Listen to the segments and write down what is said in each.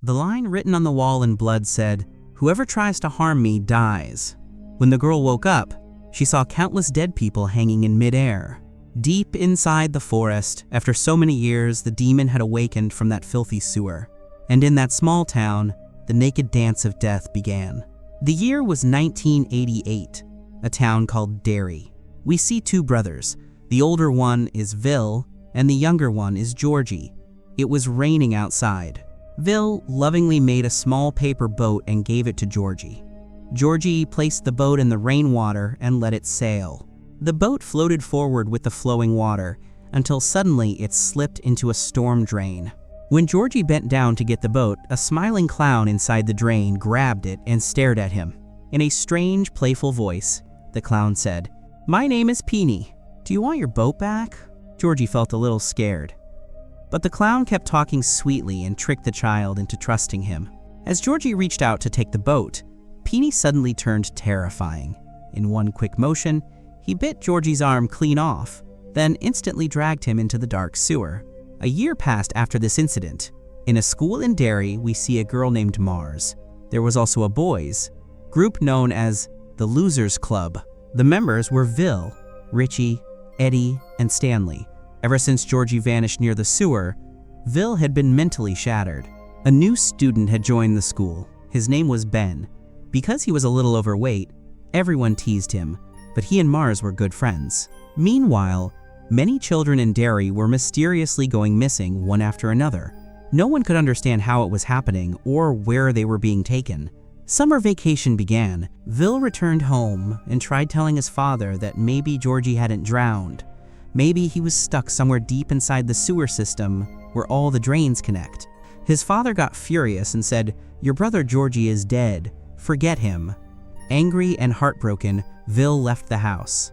The line written on the wall in blood said, "Whoever tries to harm me dies." When the girl woke up, she saw countless dead people hanging in midair. Deep inside the forest, after so many years, the demon had awakened from that filthy sewer. And in that small town, the naked dance of death began. The year was 1988, a town called Derry. We see two brothers. The older one is Vil, and the younger one is Georgie. It was raining outside. Vil lovingly made a small paper boat and gave it to Georgie. Georgie placed the boat in the rainwater and let it sail. The boat floated forward with the flowing water until suddenly it slipped into a storm drain. When Georgie bent down to get the boat, a smiling clown inside the drain grabbed it and stared at him. In a strange, playful voice, the clown said, "My name is Peony. Do you want your boat back?" Georgie felt a little scared. But the clown kept talking sweetly and tricked the child into trusting him. As Georgie reached out to take the boat, Peony suddenly turned terrifying. In one quick motion, he bit Georgie's arm clean off, then instantly dragged him into the dark sewer. A year passed after this incident. In a school in Derry, we see a girl named Mars. There was also a boys' group known as the Losers Club. The members were Vil, Richie, Eddie, and Stanley. Ever since Georgie vanished near the sewer, Vil had been mentally shattered. A new student had joined the school. His name was Ben. Because he was a little overweight, everyone teased him, but he and Mars were good friends. Meanwhile, many children in Derry were mysteriously going missing one after another. No one could understand how it was happening or where they were being taken. Summer vacation began. Vil returned home and tried telling his father that maybe Georgie hadn't drowned. Maybe he was stuck somewhere deep inside the sewer system where all the drains connect. His father got furious and said, "Your brother Georgie is dead. Forget him." Angry and heartbroken, Vil left the house.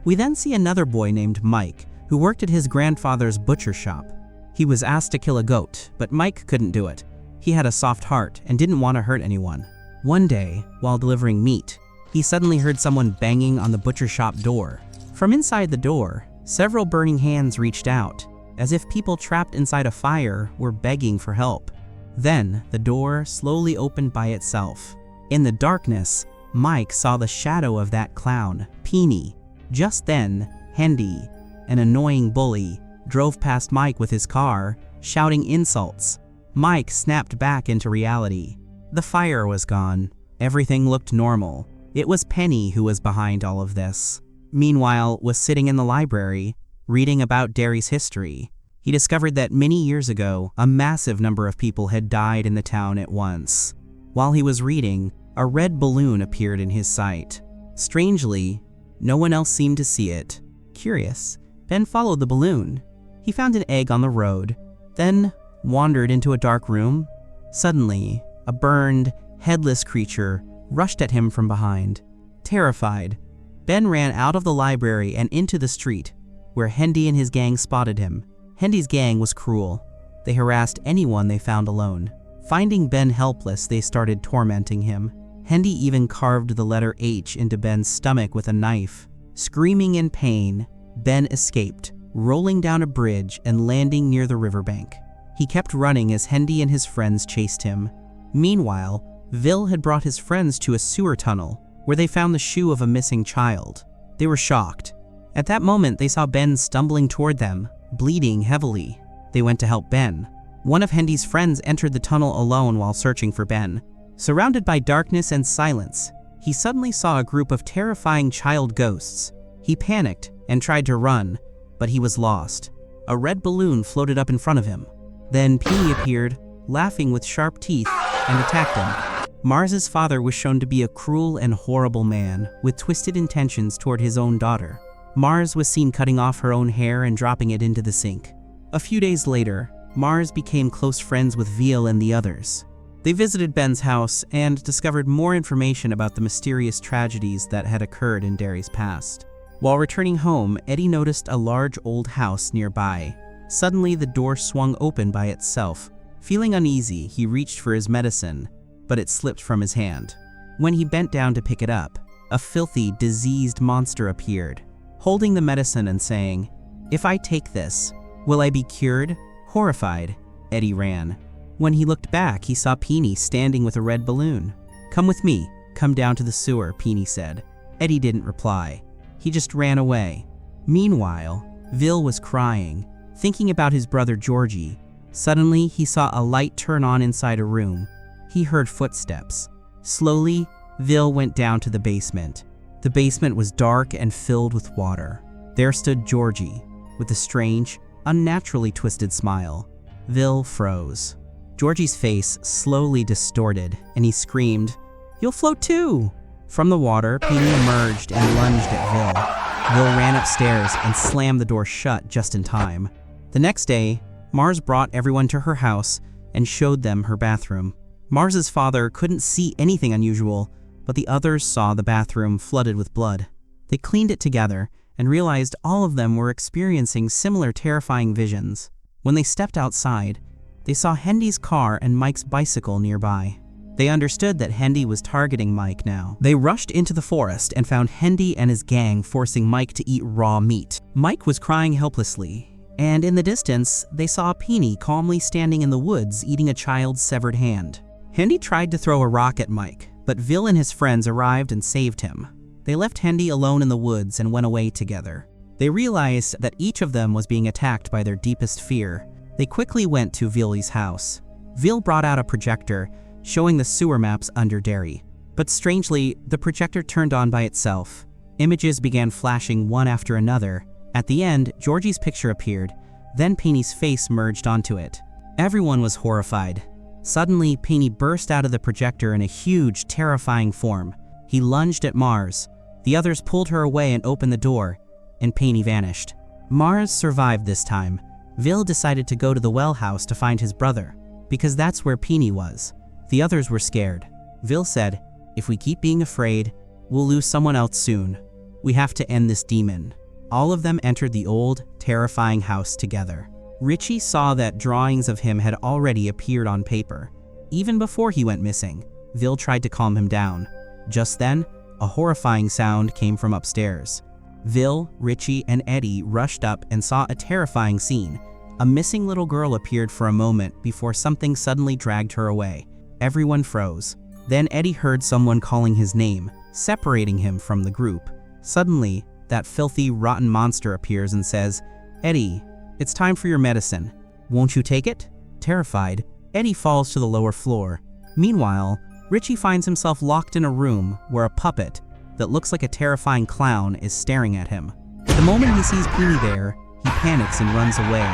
We then see another boy named Mike, who worked at his grandfather's butcher shop. He was asked to kill a goat, but Mike couldn't do it. He had a soft heart and didn't want to hurt anyone. One day, while delivering meat, he suddenly heard someone banging on the butcher shop door. From inside the door, several burning hands reached out, as if people trapped inside a fire were begging for help. Then, the door slowly opened by itself. In the darkness, Mike saw the shadow of that clown, Peony. Just then, Hendy, an annoying bully, drove past Mike with his car, shouting insults. Mike snapped back into reality. The fire was gone. Everything looked normal. It was Penny who was behind all of this. Meanwhile, was sitting in the library, reading about Derry's history. He discovered that many years ago, a massive number of people had died in the town at once. While he was reading, a red balloon appeared in his sight. Strangely, no one else seemed to see it. Curious, Ben followed the balloon. He found an egg on the road, then wandered into a dark room. Suddenly, a burned, headless creature rushed at him from behind. Terrified, Ben ran out of the library and into the street, where Hendy and his gang spotted him. Hendy's gang was cruel. They harassed anyone they found alone. Finding Ben helpless, they started tormenting him. Hendy even carved the letter H into Ben's stomach with a knife. Screaming in pain, Ben escaped, rolling down a bridge and landing near the riverbank. He kept running as Hendy and his friends chased him. Meanwhile, Vil had brought his friends to a sewer tunnel, where they found the shoe of a missing child. They were shocked. At that moment, they saw Ben stumbling toward them, bleeding heavily. They went to help Ben. One of Hendy's friends entered the tunnel alone while searching for Ben. Surrounded by darkness and silence, he suddenly saw a group of terrifying child ghosts. He panicked and tried to run, but he was lost. A red balloon floated up in front of him. Then Peony appeared, laughing with sharp teeth, and attacked him. Mars's father was shown to be a cruel and horrible man, with twisted intentions toward his own daughter. Mars was seen cutting off her own hair and dropping it into the sink. A few days later, Mars became close friends with Vil and the others. They visited Ben's house and discovered more information about the mysterious tragedies that had occurred in Derry's past. While returning home, Eddie noticed a large old house nearby. Suddenly, the door swung open by itself. Feeling uneasy, he reached for his medicine, but it slipped from his hand. When he bent down to pick it up, a filthy, diseased monster appeared, holding the medicine and saying, "If I take this, will I be cured?" Horrified, Eddie ran. When he looked back, he saw Peony standing with a red balloon. "Come with me. Come down to the sewer," Peony said. Eddie didn't reply. He just ran away. Meanwhile, Vil was crying, thinking about his brother Georgie. Suddenly, he saw a light turn on inside a room. He heard footsteps. Slowly, Vil went down to the basement. The basement was dark and filled with water. There stood Georgie, with a strange, unnaturally twisted smile. Vil froze. Georgie's face slowly distorted, and he screamed, "You'll float too!" From the water, Peony emerged and lunged at Vil. Vil ran upstairs and slammed the door shut just in time. The next day, Mars brought everyone to her house and showed them her bathroom. Mars's father couldn't see anything unusual, but the others saw the bathroom flooded with blood. They cleaned it together and realized all of them were experiencing similar terrifying visions. When they stepped outside, they saw Hendy's car and Mike's bicycle nearby. They understood that Hendy was targeting Mike now. They rushed into the forest and found Hendy and his gang forcing Mike to eat raw meat. Mike was crying helplessly, and in the distance, they saw Peony calmly standing in the woods eating a child's severed hand. Hendy tried to throw a rock at Mike, but Vil and his friends arrived and saved him. They left Hendy alone in the woods and went away together. They realized that each of them was being attacked by their deepest fear. They quickly went to Vil's house. Vil brought out a projector, showing the sewer maps under Derry. But strangely, the projector turned on by itself. Images began flashing one after another. At the end, Georgie's picture appeared, then Peony's face merged onto it. Everyone was horrified. Suddenly, Peony burst out of the projector in a huge, terrifying form. He lunged at Mars. The others pulled her away and opened the door, and Peony vanished. Mars survived this time. Vil decided to go to the well house to find his brother, because that's where Peony was. The others were scared. Vil said, "If we keep being afraid, we'll lose someone else soon. We have to end this demon." All of them entered the old, terrifying house together. Richie saw that drawings of him had already appeared on paper. Even before he went missing, Vil tried to calm him down. Just then, a horrifying sound came from upstairs. Vil, Richie, and Eddie rushed up and saw a terrifying scene. A missing little girl appeared for a moment before something suddenly dragged her away. Everyone froze. Then Eddie heard someone calling his name, separating him from the group. Suddenly, that filthy, rotten monster appears and says, "Eddie, it's time for your medicine. Won't you take it?" Terrified, Eddie falls to the lower floor. Meanwhile, Richie finds himself locked in a room where a puppet that looks like a terrifying clown is staring at him. The moment he sees Peony there, he panics and runs away,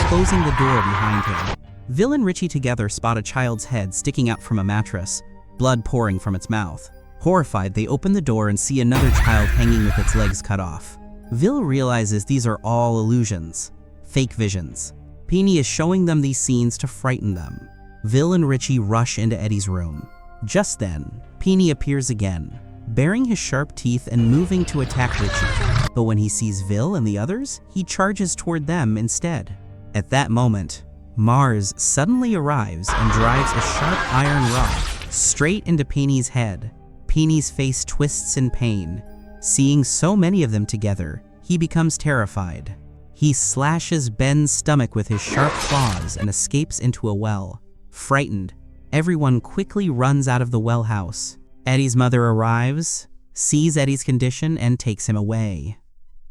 closing the door behind him. Vil and Richie together spot a child's head sticking out from a mattress, blood pouring from its mouth. Horrified, they open the door and see another child hanging with its legs cut off. Vil realizes these are all illusions, fake visions. Peony is showing them these scenes to frighten them. Vil and Richie rush into Eddie's room. Just then, Peony appears again, baring his sharp teeth and moving to attack Richie. But when he sees Vil and the others, he charges toward them instead. At that moment, Mars suddenly arrives and drives a sharp iron rod straight into Peony's head. Peony's face twists in pain. Seeing so many of them together, he becomes terrified. He slashes Ben's stomach with his sharp claws and escapes into a well. Frightened, everyone quickly runs out of the well house. Eddie's mother arrives, sees Eddie's condition, and takes him away.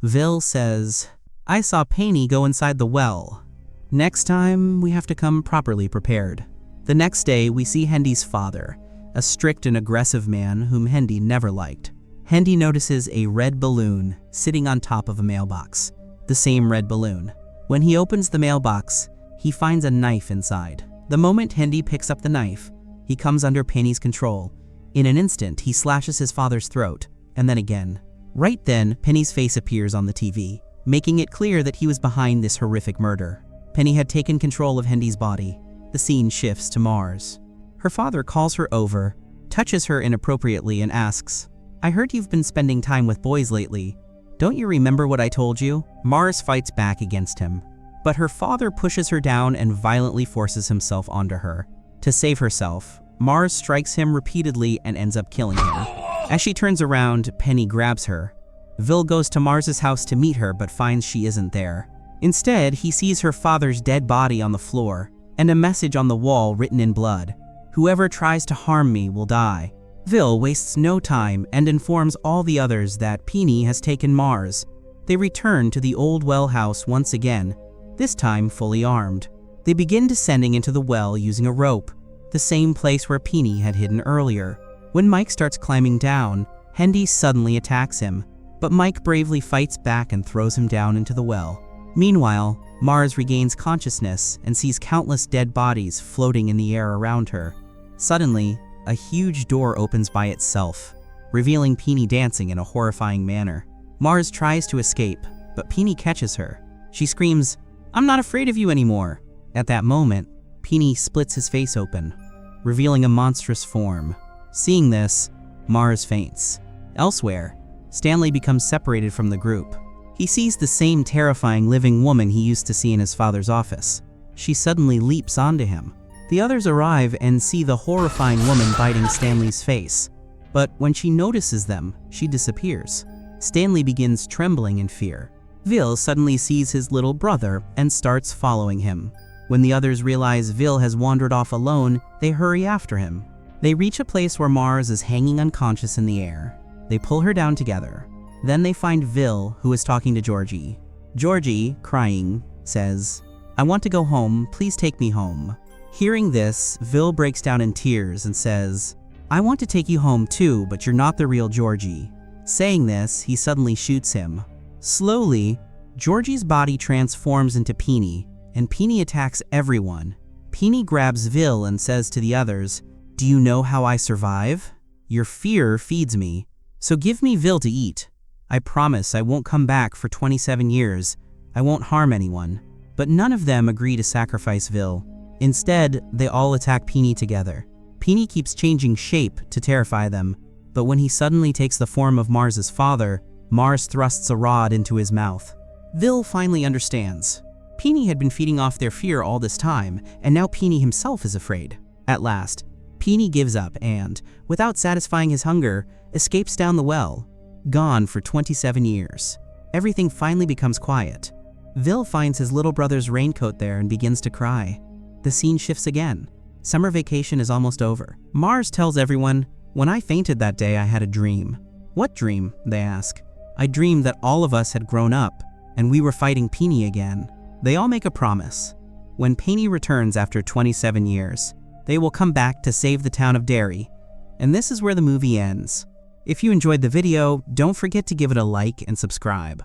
Vil says, "I saw Peony go inside the well. Next time, we have to come properly prepared." The next day, we see Hendy's father, a strict and aggressive man whom Hendy never liked. Hendy notices a red balloon sitting on top of a mailbox, the same red balloon. When he opens the mailbox, he finds a knife inside. The moment Hendy picks up the knife, he comes under Peony's control. In an instant, he slashes his father's throat, and then again. Right then, Penny's face appears on the TV, making it clear that he was behind this horrific murder. Penny had taken control of Hendy's body. The scene shifts to Mars. Her father calls her over, touches her inappropriately, and asks, "I heard you've been spending time with boys lately. Don't you remember what I told you?" Mars fights back against him, but her father pushes her down and violently forces himself onto her. To save herself, Mars strikes him repeatedly and ends up killing him. As she turns around, Penny grabs her. Vil goes to Mars's house to meet her but finds she isn't there. Instead, he sees her father's dead body on the floor. and a message on the wall written in blood. "Whoever tries to harm me will die." Vil wastes no time and informs all the others that Peony has taken Mars. They return to the old well house once again, this time fully armed. They begin descending into the well using a rope, the same place where Peony had hidden earlier. When Mike starts climbing down, Hendy suddenly attacks him, but Mike bravely fights back and throws him down into the well. Meanwhile, Mars regains consciousness and sees countless dead bodies floating in the air around her. Suddenly, a huge door opens by itself, revealing Peony dancing in a horrifying manner. Mars tries to escape, but Peony catches her. She screams, "I'm not afraid of you anymore." At that moment, Peony splits his face open, revealing a monstrous form. Seeing this, Mars faints. Elsewhere, Stanley becomes separated from the group. He sees the same terrifying living woman he used to see in his father's office. She suddenly leaps onto him. The others arrive and see the horrifying woman biting Stanley's face. But when she notices them, she disappears. Stanley begins trembling in fear. Vil suddenly sees his little brother and starts following him. When the others realize Vil has wandered off alone, they hurry after him. They reach a place where Mars is hanging unconscious in the air. They pull her down together. Then they find Vil, who is talking to Georgie. Georgie, crying, says, "I want to go home, please take me home." Hearing this, Vil breaks down in tears and says, "I want to take you home too, but you're not the real Georgie." Saying this, he suddenly shoots him. Slowly, Georgie's body transforms into Peony, and Peony attacks everyone. Peony grabs Vil and says to the others, "Do you know how I survive? Your fear feeds me, so give me Vil to eat. I promise I won't come back for 27 years. I won't harm anyone." But none of them agree to sacrifice Vil. Instead, they all attack Peony together. Peony keeps changing shape to terrify them, but when he suddenly takes the form of Mars's father, Mars thrusts a rod into his mouth. Vil finally understands. Peony had been feeding off their fear all this time, and now Peony himself is afraid. At last, Peony gives up and, without satisfying his hunger, escapes down the well. Gone for 27 years. Everything finally becomes quiet. Vil finds his little brother's raincoat there and begins to cry. The scene shifts again. Summer vacation is almost over. Mars tells everyone, "When I fainted that day, I had a dream." "What dream?" they ask. "I dreamed that all of us had grown up, and we were fighting Peony again." They all make a promise. When Peony returns after 27 years, they will come back to save the town of Derry. And this is where the movie ends. If you enjoyed the video, don't forget to give it a like and subscribe.